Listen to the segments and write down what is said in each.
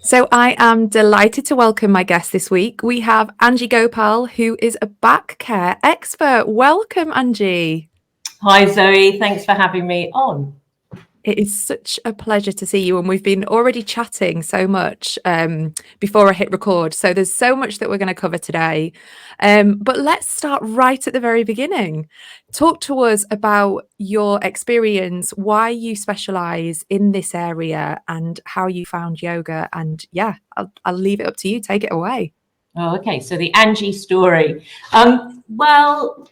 So I am delighted to welcome my guest this week. We have Angie Gopal, who is a back care expert. Welcome, Angie. Hi Zoe, thanks for having me on. It is such a pleasure to see you, and we've been already chatting so much before I hit record. So there's so much that we're going to cover today. But let's start right at the very beginning. Talk to us about your experience, why you specialize in this area, and how you found yoga. And yeah, I'll leave it up to you. Take it away. Oh, okay, so the Angie story. Well,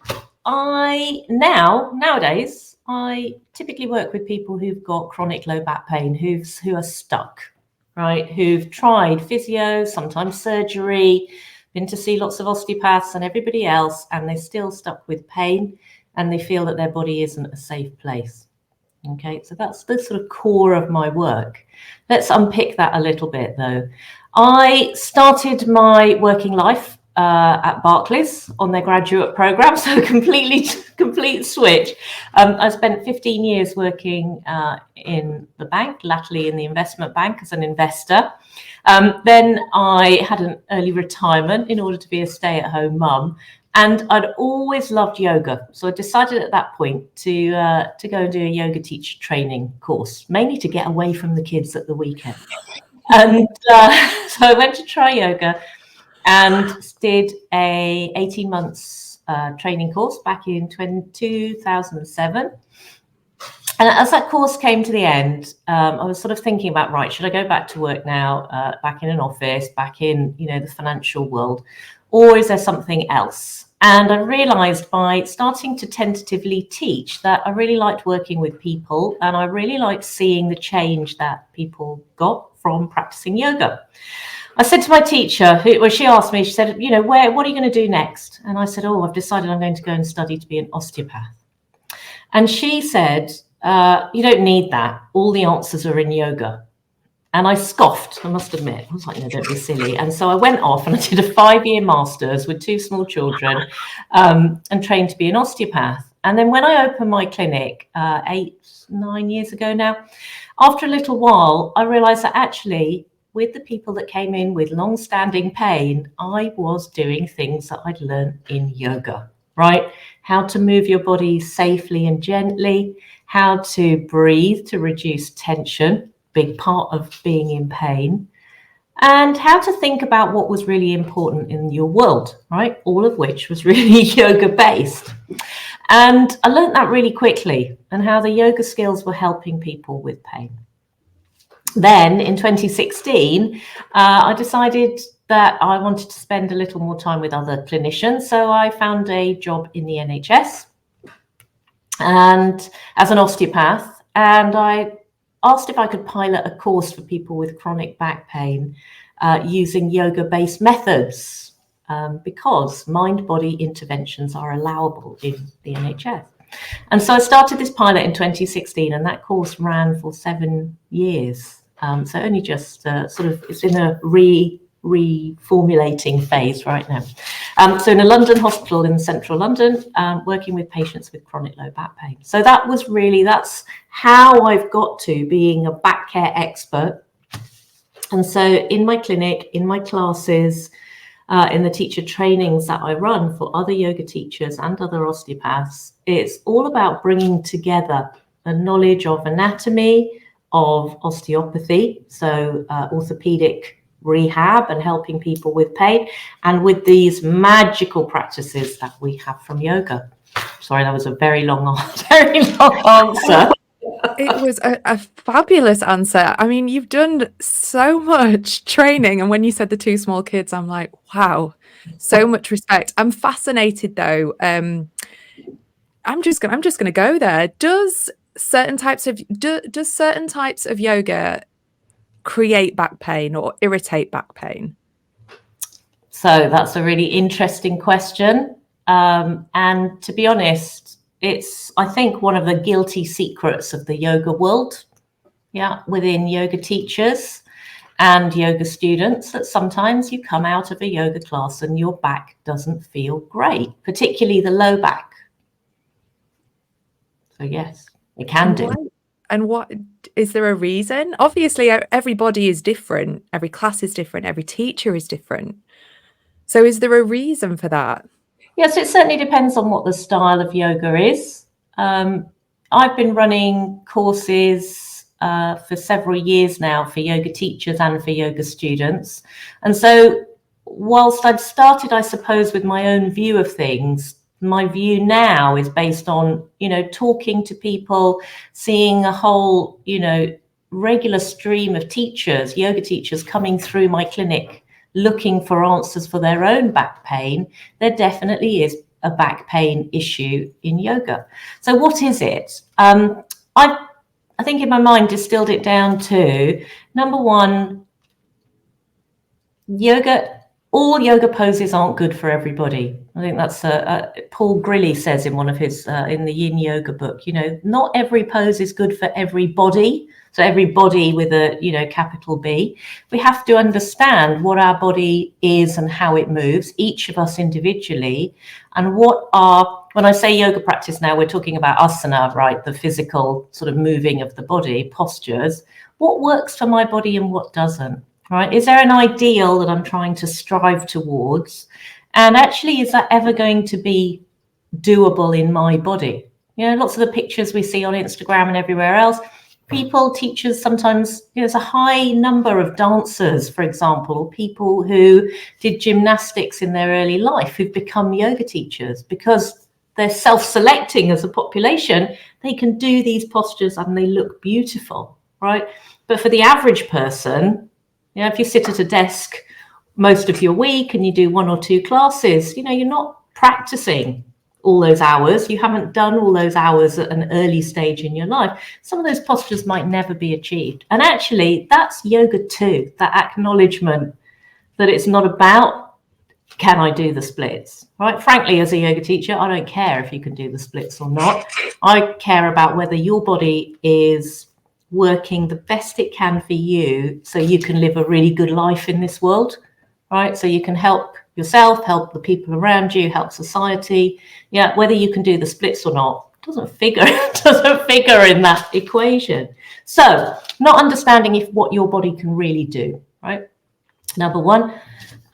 nowadays I typically work with people who've got chronic low back pain, who are stuck, right? Who've tried physio, sometimes surgery, been to see lots of osteopaths and everybody else, and they're still stuck with pain, and they feel that their body isn't a safe place. Okay, so that's the sort of core of my work. Let's unpick that a little bit, though. I started my working life at Barclays on their graduate program, so complete switch. I spent 15 years working in the bank, latterly in the investment bank as an investor. Then I had an early retirement in order to be a stay-at-home mum. And I'd always loved yoga. So I decided at that point to go and do a yoga teacher training course, mainly to get away from the kids at the weekend. And so I went to try yoga and did a 18 months training course back in 2007. And as that course came to the end, I was sort of thinking about, right, should I go back to work now, back in an office, back in, the financial world, or is there something else? And I realized by starting to tentatively teach that I really liked working with people, and I really liked seeing the change that people got from practicing yoga. I said to my teacher, she asked me, she said, what are you going to do next? And I said, I've decided I'm going to go and study to be an osteopath. And she said, you don't need that. All the answers are in yoga. And I scoffed, I must admit. I was like, don't be silly. And so I went off and I did a 5-year master's with 2 small children and trained to be an osteopath. And then when I opened my clinic 8-9 years ago now, after a little while, I realized that actually with the people that came in with long-standing pain, I was doing things that I'd learned in yoga, right? How to move your body safely and gently, how to breathe to reduce tension, big part of being in pain, and how to think about what was really important in your world, right? All of which was really yoga based. And I learned that really quickly, and how the yoga skills were helping people with pain. Then in 2016, I decided that I wanted to spend a little more time with other clinicians. So I found a job in the NHS and as an osteopath, and I asked if I could pilot a course for people with chronic back pain using yoga-based methods because mind-body interventions are allowable in the NHS. And so I started this pilot in 2016, and that course ran for 7 years. So only just it's in a reformulating phase right now. So in a London hospital in central London, working with patients with chronic low back pain. So that's how I've got to being a back care expert. And so in my clinic, in my classes, in the teacher trainings that I run for other yoga teachers and other osteopaths, it's all about bringing together a knowledge of anatomy, of osteopathy, so orthopedic rehab and helping people with pain, and with these magical practices that we have from yoga. Sorry, that was a very long answer. It was a fabulous answer. I mean, you've done so much training, and when you said the 2 small kids, I'm like, wow, so much respect. I'm fascinated though. I'm just gonna go there. Does certain types of yoga create back pain or irritate back pain? So that's a really interesting question. And to be honest, it's, I think, one of the guilty secrets of the yoga world, within yoga teachers and yoga students, that sometimes you come out of a yoga class and your back doesn't feel great, particularly the low back. So yes, it can do. what is there a reason? Obviously, everybody is different. Every class is different. Every teacher is different. So is there a reason for that? Yes, it certainly depends on what the style of yoga is. I've been running courses for several years now for yoga teachers and for yoga students. And so whilst I'd started, I suppose, with my own view of things, my view now is based on, talking to people, seeing a whole, regular stream of teachers, yoga teachers coming through my clinic looking for answers for their own back pain. There definitely is a back pain issue in yoga. So what is it? I think in my mind distilled it down to, number one, all yoga poses aren't good for everybody. I think that's Paul Grilly says in one of his in the Yin Yoga book. Not every pose is good for everybody. So everybody with a capital B. We have to understand what our body is and how it moves, each of us individually, and when I say yoga practice now, we're talking about asana, right? The physical sort of moving of the body, postures. What works for my body and what doesn't? Right? Is there an ideal that I'm trying to strive towards? And actually, is that ever going to be doable in my body? Lots of the pictures we see on Instagram and everywhere else, teachers, sometimes there's a high number of dancers, for example, or people who did gymnastics in their early life who've become yoga teachers because they're self-selecting as a population. They can do these postures and they look beautiful, right? But for the average person, if you sit at a desk most of your week and you do 1 or 2 classes, you're not practicing all those hours. You haven't done all those hours at an early stage in your life. Some of those postures might never be achieved. And actually, that's yoga too, that acknowledgement that it's not about, can I do the splits, right? Frankly, as a yoga teacher, I don't care if you can do the splits or not. I care about whether your body is working the best it can for you so you can live a really good life in this world, right? So you can help yourself, help the people around you, help society. Whether you can do the splits or not doesn't figure in that equation. So not understanding what your body can really do, right? Number one.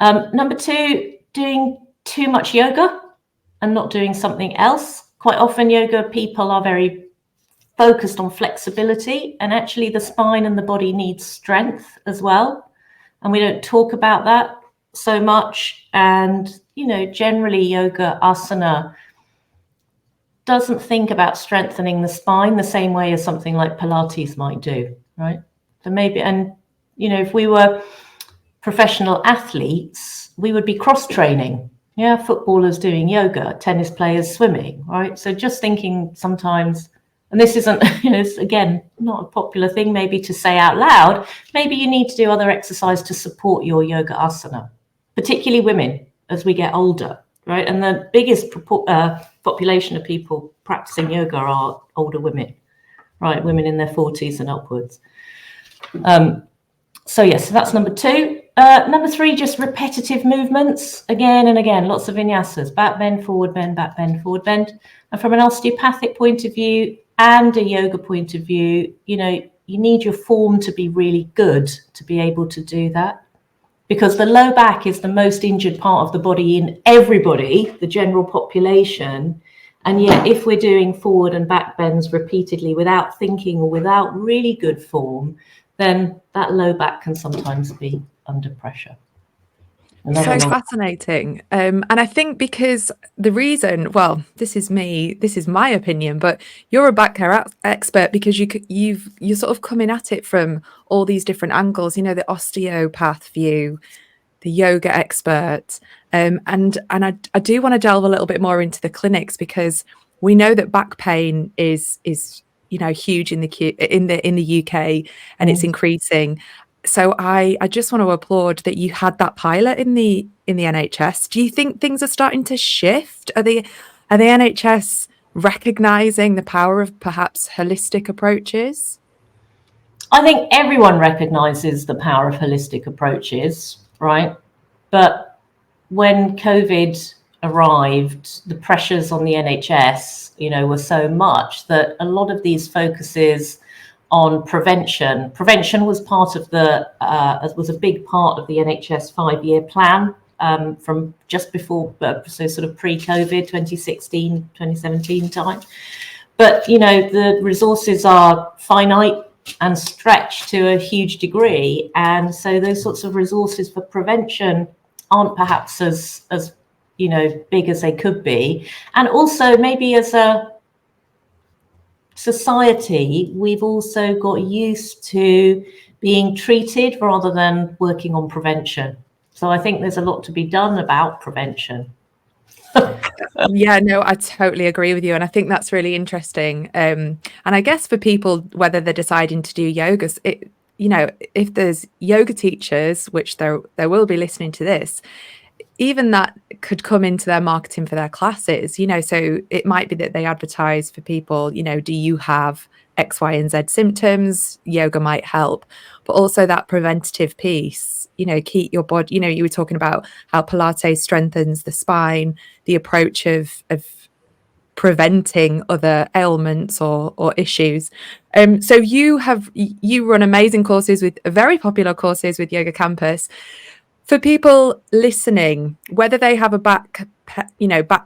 Number two, doing too much yoga and not doing something else. Quite often yoga people are very focused on flexibility, and actually the spine and the body needs strength as well. And we don't talk about that so much. And, generally yoga asana doesn't think about strengthening the spine the same way as something like Pilates might do, right? So maybe, and, if we were professional athletes, we would be cross-training. Footballers doing yoga, tennis players swimming, right? So just thinking sometimes, and this isn't, it's again, not a popular thing maybe to say out loud, maybe you need to do other exercise to support your yoga asana, particularly women as we get older, right? And the biggest population of people practicing yoga are older women, right? Women in their 40s and upwards. So that's number two. Number three, just repetitive movements again and again, lots of vinyasas, back bend, forward bend, back bend, forward bend. And from an osteopathic point of view and a yoga point of view, you need your form to be really good to be able to do that, because the low back is the most injured part of the body in everybody, the general population. And yet if we're doing forward and back bends repeatedly without thinking or without really good form, then that low back can sometimes be under pressure. So fascinating. And I think because the reason, well, this is my opinion, but you're a back care expert because you're sort of coming at it from all these different angles, the osteopath view, the yoga expert. And I do want to delve a little bit more into the clinics, because we know that back pain is huge in the UK, and it's increasing. So I just want to applaud that you had that pilot in the NHS. Do you think things are starting to shift? Are the NHS recognizing the power of perhaps holistic approaches? I think everyone recognizes the power of holistic approaches, right? But when COVID arrived, the pressures on the NHS, were so much that a lot of these focuses on prevention. Prevention was part of was a big part of the NHS 5-year plan from just before, so sort of pre-COVID, 2016, 2017 time. But, the resources are finite and stretched to a huge degree. And so those sorts of resources for prevention aren't perhaps as big as they could be. And also maybe as a society, we've also got used to being treated rather than working on prevention. So I think there's a lot to be done about prevention. Yeah, no, I totally agree with you. And I think that's really interesting. And I guess for people, whether they're deciding to do yoga, if there's yoga teachers, which there will be listening to this, even that could come into their marketing for their classes, so it might be that they advertise for people, do you have X, Y, and Z symptoms? Yoga might help. But also that preventative piece, keep your body, you were talking about how Pilates strengthens the spine, the approach of preventing other ailments or issues. So you run amazing courses with very popular courses with Yoga Campus. For people listening, whether they have a back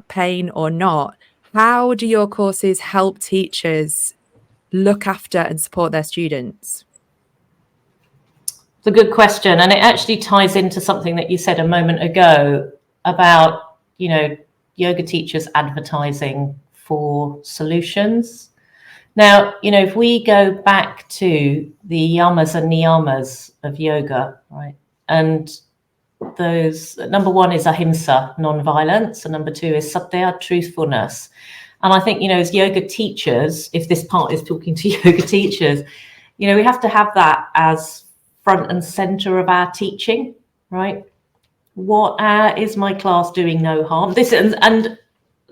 pain or not, how do your courses help teachers look after and support their students? It's a good question, and it actually ties into something that you said a moment ago about yoga teachers advertising for solutions. Now, if we go back to the yamas and niyamas of yoga, right, and those, number one is ahimsa, non-violence, and number two is satya, truthfulness. And I think, as yoga teachers, if this part is talking to yoga teachers, we have to have that as front and center of our teaching, right? What is my class doing no harm? And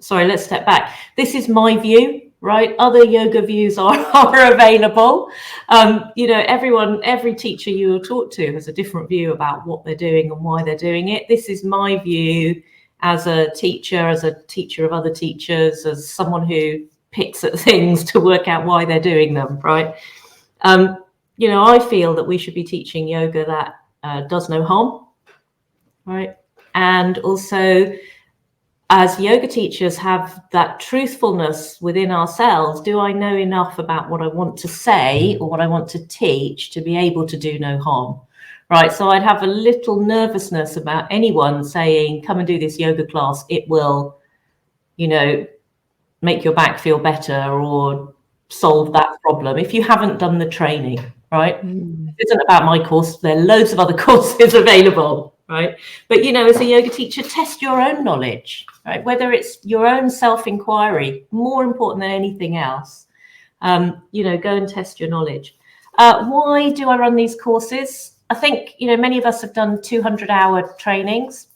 sorry, let's step back. This is my view, right? Other yoga views are available. Every teacher you will talk to has a different view about what they're doing and why they're doing it. This is my view as a teacher of other teachers, as someone who picks at things to work out why they're doing them, right? I feel that we should be teaching yoga that does no harm, right? And also, as yoga teachers, have that truthfulness within ourselves. Do I know enough about what I want to say or what I want to teach to be able to do no harm, right? So I'd have a little nervousness about anyone saying, come and do this yoga class. It will, make your back feel better or solve that problem if you haven't done the training, right? It isn't about my course. There are loads of other courses available, right? But, as a yoga teacher, test your own knowledge, right? Whether it's your own self-inquiry, more important than anything else, go and test your knowledge. Why do I run these courses? I think, many of us have done 200-hour trainings,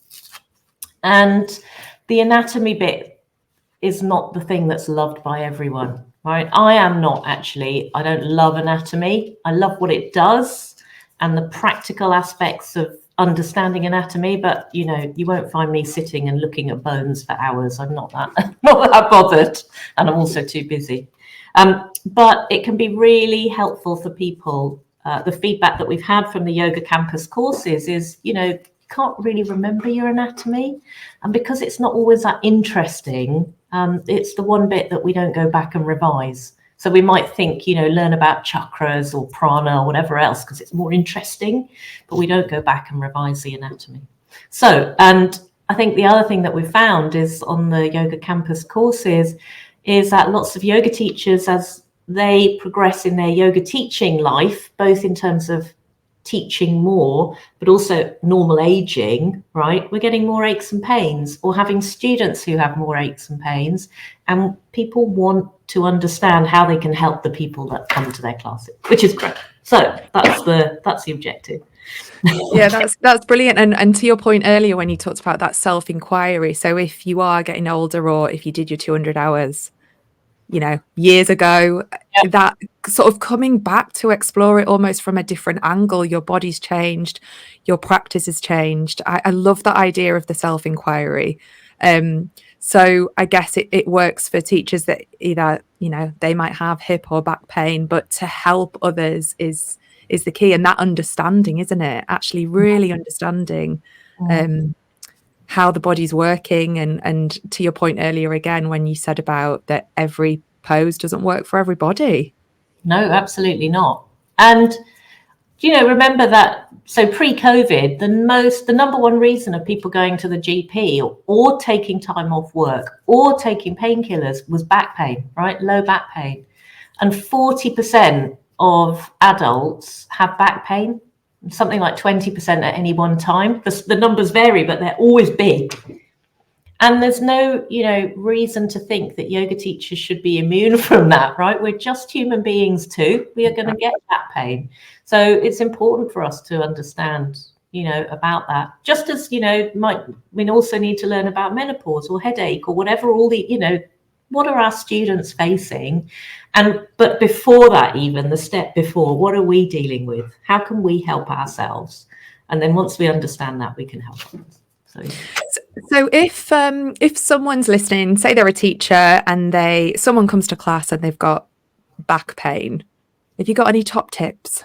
and the anatomy bit is not the thing that's loved by everyone, right? I am not actually. I don't love anatomy. I love what it does and the practical aspects of understanding anatomy, but you won't find me sitting and looking at bones for hours. I'm not that bothered, and I'm also too busy. But it can be really helpful for people. The feedback that we've had from the Yoga Campus courses is, you can't really remember your anatomy, and because it's not always that interesting, it's the one bit that we don't go back and revise. So we might think, learn about chakras or prana or whatever else because it's more interesting, but we don't go back and revise the anatomy. So, and I think the other thing that we've found is on the Yoga Campus courses is that lots of yoga teachers, as they progress in their yoga teaching life, both in terms of teaching more, but also normal aging, right? We're getting more aches and pains, or having students who have more aches and pains, and people want to understand how they can help the people that come to their classes, which is great. So that's the objective. Yeah, that's brilliant. And to your point earlier when you talked about that self-inquiry, so if you are getting older, or if you did your 200 hours, years ago, that sort of coming back to explore it almost from a different angle. Your body's changed, your practice has changed. I love that idea of the self-inquiry. So I guess it works for teachers that either, they might have hip or back pain, but to help others is the key. And that understanding, isn't it? Actually really understanding how the body's working. And to your point earlier, again, when you said about that every pose doesn't work for everybody. No, absolutely not. And remember that, so pre-COVID, the number one reason of people going to the GP or taking time off work or taking painkillers was back pain, right? Low back pain. And 40% of adults have back pain, something like 20% at any one time. The numbers vary, but they're always big. And there's no, reason to think that yoga teachers should be immune from that, right? We're just human beings too. We are going to get back pain. So it's important for us to understand, about that. Just as, we also need to learn about menopause or headache or whatever, all the, what are our students facing? But before that, even the step before, what are we dealing with? How can we help ourselves? And then once we understand that, we can help others. So if someone's listening, say they're a teacher and someone comes to class and they've got back pain, have you got any top tips?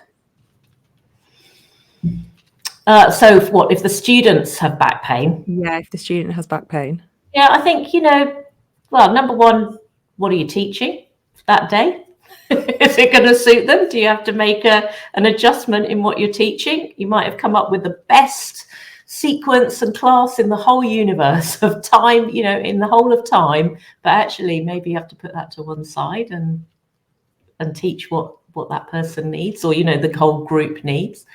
So what if the students have back pain? Yeah, if the student has back pain. Yeah, I think, well, number one, what are you teaching that day? Is it going to suit them? Do you have to make an adjustment in what you're teaching? You might have come up with the best sequence and class in the whole universe of time, in the whole of time, but actually maybe you have to put that to one side and teach what that person needs, or the whole group needs.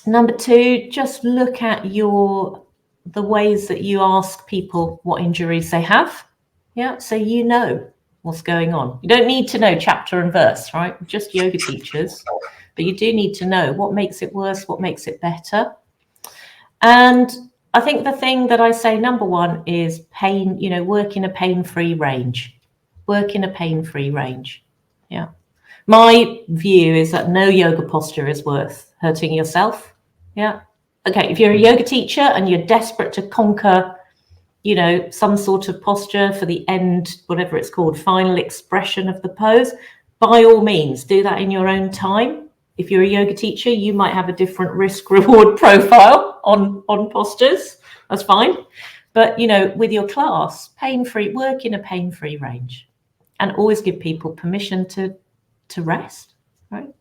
Number two, just look at the ways that you ask people what injuries they have. Yeah, so what's going on. You don't need to know chapter and verse, right? Just yoga teachers. But you do need to know what makes it worse, what makes it better. And I think the thing that I say, number one, is pain, work in a pain-free range. Work in a pain-free range. Yeah. My view is that no yoga posture is worth hurting yourself. Yeah. Okay, if you're a yoga teacher and you're desperate to conquer, some sort of posture for the end, whatever it's called, final expression of the pose, by all means, do that in your own time. If you're a yoga teacher, you might have a different risk-reward profile on postures. That's fine. But, with your class, pain-free, work in a pain-free range. And always give people permission to rest, right?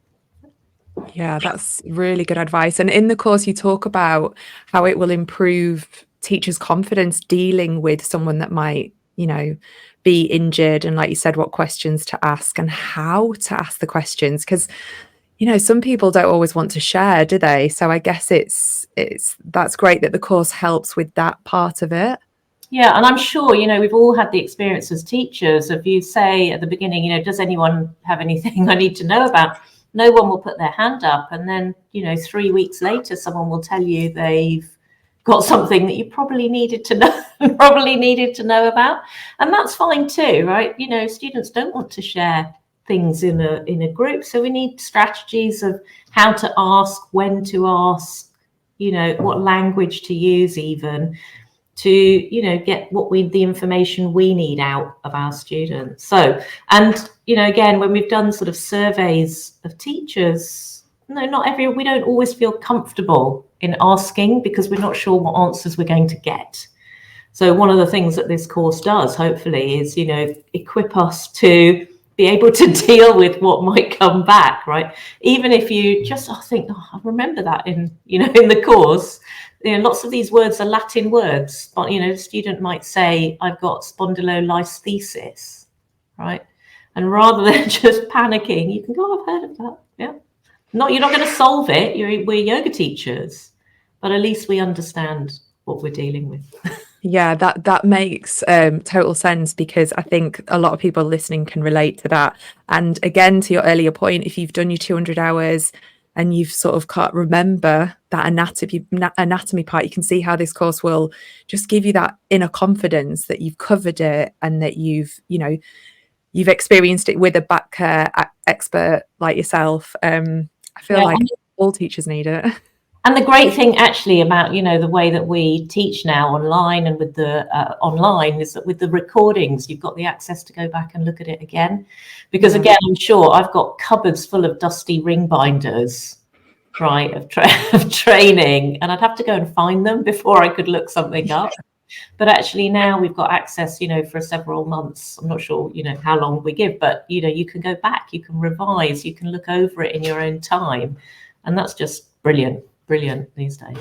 Yeah, that's really good advice. And in the course, you talk about how it will improve teachers' confidence dealing with someone that might, be injured. And like you said, what questions to ask and how to ask the questions. Because, some people don't always want to share, do they? So I guess that's great that the course helps with that part of it. Yeah, and I'm sure, we've all had the experience as teachers of you say at the beginning, does anyone have anything I need to know about? No one will put their hand up. And then, 3 weeks later, someone will tell you they've got something that you probably needed to know, about. And that's fine too, right? Students don't want to share things in a group. So we need strategies of how to ask, when to ask, what language to use even to, get the information we need out of our students. So, and, again, when we've done sort of surveys of teachers, we don't always feel comfortable in asking because we're not sure what answers we're going to get. So one of the things that this course does, hopefully, is, equip us to be able to deal with what might come back, right? Even if you just think, I remember that in the course, lots of these words are Latin words, but, the student might say, I've got spondylolisthesis, right? And rather than just panicking, you can go, I've heard of that, yeah. You're not going to solve it, we're yoga teachers, but at least we understand what we're dealing with. Yeah, that makes total sense, because I think a lot of people listening can relate to that. And again, to your earlier point, if you've done your 200 hours and you've sort of can't remember that anatomy part, you can see how this course will just give you that inner confidence that you've covered it and that you've experienced it with a back care expert like yourself. I feel like all teachers need it. And the great thing actually about, the way that we teach now online and with the online is that with the recordings, you've got the access to go back and look at it again. Because again, I'm sure I've got cupboards full of dusty ring binders, right, of training, and I'd have to go and find them before I could look something up. But actually now we've got access, for several months. I'm not sure, how long we give, but, you can go back, you can revise, you can look over it in your own time. And that's just brilliant these days.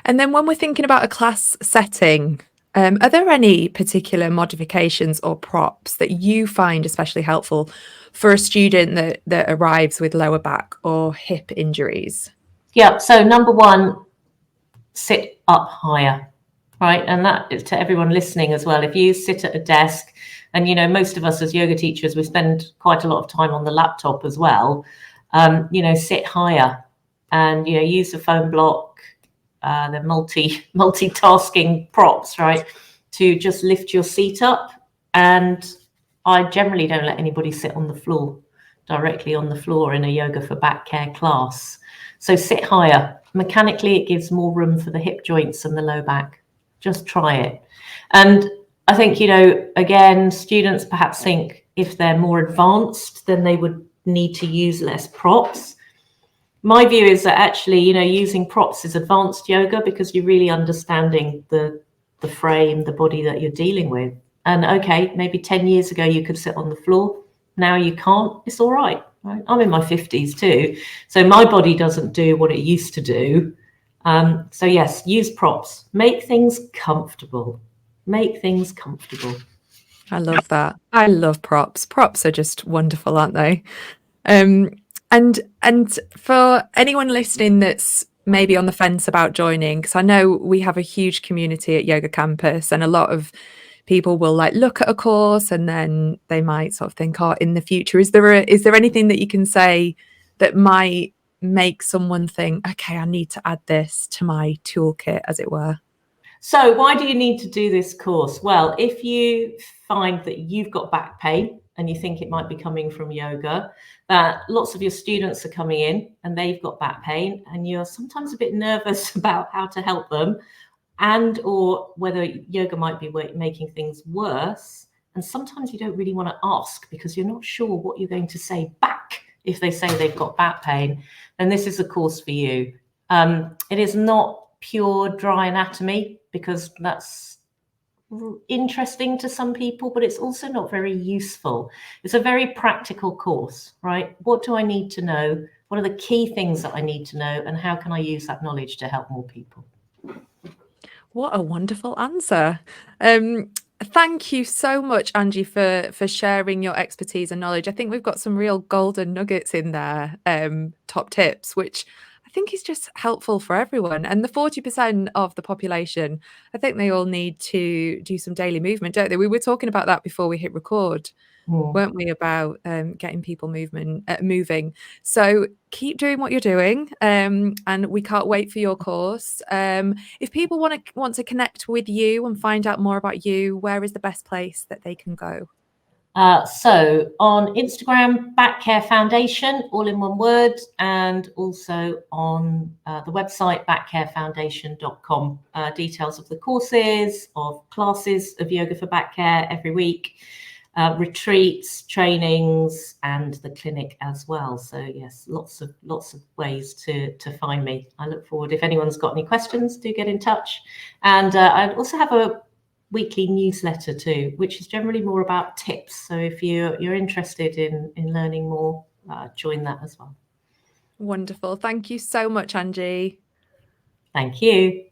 And then when we're thinking about a class setting, are there any particular modifications or props that you find especially helpful for a student that arrives with lower back or hip injuries? Yeah, so number one, sit up higher, right? And that is to everyone listening as well. If you sit at a desk, and most of us as yoga teachers, we spend quite a lot of time on the laptop as well, sit higher and use the phone block, the multitasking props, right, to just lift your seat up. And I generally don't let anybody sit on the floor, directly on the floor in a yoga for back care class. So sit higher. Mechanically, it gives more room for the hip joints and the low back. Just try it. And I think, again, students perhaps think if they're more advanced, then they would need to use less props. My view is that actually, using props is advanced yoga because you're really understanding the frame, the body that you're dealing with. And okay, maybe 10 years ago you could sit on the floor. Now you can't. It's all right. Right? I'm in my 50s too. So my body doesn't do what it used to do. So yes, use props. Make things comfortable. Make things comfortable. I love that. I love props. Props are just wonderful, aren't they? And for anyone listening that's maybe on the fence about joining, because I know we have a huge community at Yoga Campus, and a lot of people will look at a course and then they might sort of think, oh, in the future, is there anything that you can say that might make someone think, okay, I need to add this to my toolkit, as it were? So why do you need to do this course? Well, if you find that you've got back pain and you think it might be coming from yoga, that lots of your students are coming in and they've got back pain and you're sometimes a bit nervous about how to help them, and or whether yoga might be making things worse. And sometimes you don't really want to ask because you're not sure what you're going to say back if they say they've got back pain, then this is a course for you. It is not pure dry anatomy because that's interesting to some people, but it's also not very useful. It's a very practical course, right? What do I need to know? What are the key things that I need to know? And how can I use that knowledge to help more people? What a wonderful answer. Thank you so much, Angie, for sharing your expertise and knowledge. I think we've got some real golden nuggets in there, top tips, which I think is just helpful for everyone. And the 40% of the population, I think they all need to do some daily movement, don't they? We were talking about that before we hit record, weren't we, about getting people moving. So keep doing what you're doing, and we can't wait for your course. If people want to connect with you and find out more about you, where is the best place that they can go? So on Instagram, Back Care Foundation, all in one word, and also on the website backcarefoundation.com. Details of the courses, of classes of yoga for back care every week, retreats, trainings, and the clinic as well. So yes, lots of ways to find me. I look forward. If anyone's got any questions, do get in touch. And I also have a weekly newsletter too, which is generally more about tips. So if you're interested in learning more, join that as well. Wonderful. Thank you so much, Angie. Thank you.